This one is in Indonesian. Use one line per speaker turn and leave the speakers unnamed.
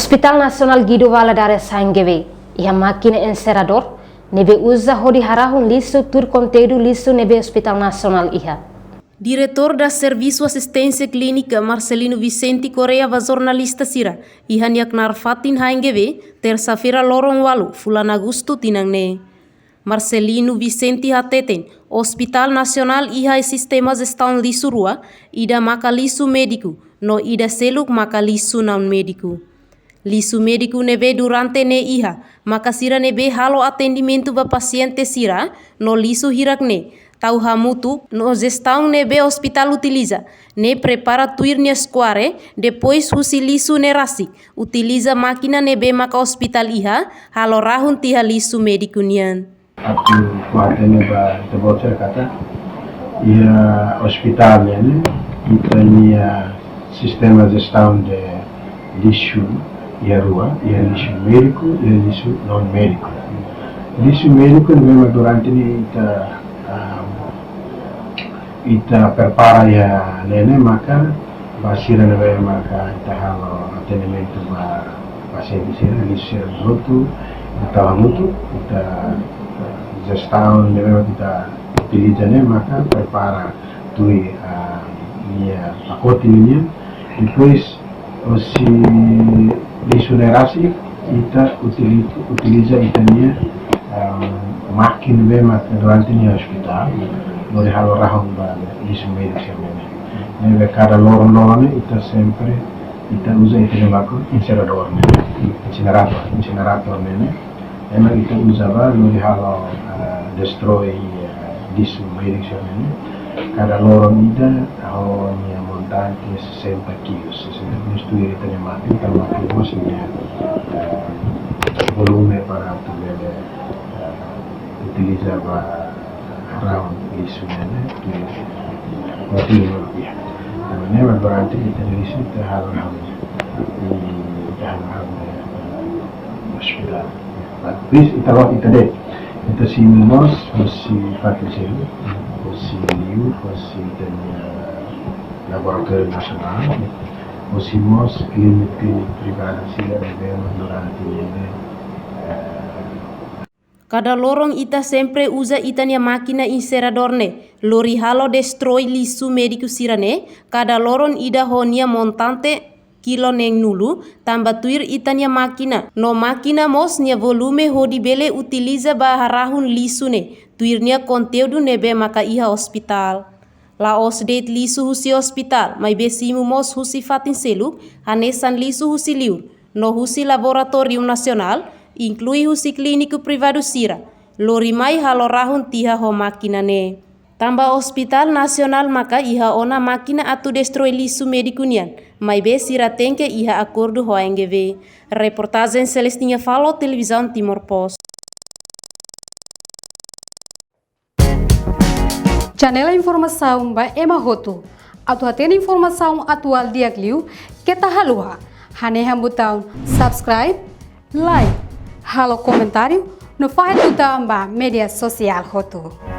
Hospital Nasional Guido Valadares Sanggewe, ia máquina encerador, nebe usa hodi harahun liso tur conteúdo liso nebe Hospital Nasional iha.
Diretor da Serviço Assistência Clínica Marcelino Vicente Correa va jornalista sira, ihan yak narfatin haingewe, terça-feira lorong walu, fulan Agusto tinangne. Marcelino Vicente hateten, Hospital Nasional iha sistema gestão lisu rua, ida maka lisu médico, no ida seluk maka lisu non médico. Lisu médico nebe durante ne iha, maka sira nebe halo atendimento va paciente sira, no lisu hirak ne, tau hamutu no gestão nebe hospital utiliza, ne prepara tuirnya square, depois husi lisu ne rasi, utiliza máquina nebe maka hospital iha, halo rahun tiha lisu médico nian.
Aku kuatnya ba tebocor kata, ia hospitalnya ne, kita ia sistema gestão de lixo ia rua, ia lixo médico, ia lixo non médico. Lixo médico memang durante ini ita prepara ya nene maka basira nebe maka ita halo atendimento ba paciente sira lixo mutu, ita mutu, ita gestão nebe kita utiliza ne maka prepara tui minha pacote minha depois se lixo nerasi kita utiliza itania máquina mesmo durante o hospital no de halo rahon ba lixo médico neve cada lorong kita sempre kita usa itania mako incenerador incinerator ne emang kita usava no de halo destroy lixo médico ne cada lorong ida halo montante 60 quilos, 60 quilos tu irita ne máquina tal máquina mosinha volume para poder utilizar around isso né tu motivo ya namanya berarti kita dari situ harus hospital tapi kita deh kita simulamos si fatisel si liu si laboratório nacional, os clínica privada sila devemos durante
Cada lorong ita sempre usa itania máquina incerador ne, lori halo destroy lisu médico sirane, cada lorong ida honia montante kilo neng nulu, tambah tuir itania máquina, no máquina mos nia volume hodi bele utiliza baharahun lisu ne, tuirnya conteúdo nebe maka iha hospital. La osdet lisu husi hospital, mai besimu mos husi fatin seluk, hanesan lisu husi liur, no husi laboratorium nasional, inclui husi kliniku privado sira, lori mai halo rahun tiha ho makina ne. Tambah hospital nasional maka iha ona makina atu destroy lisu médico nian, mai be sira tenke iha acordo ho NGV. Reportagem Celestinha Falo, Televisão Timor Post.
Janela informação ba Emma Roto. Atu atena informação atual diagliu kita halua. Hane botão subscribe, like, halo comentário no file do ba media social Roto.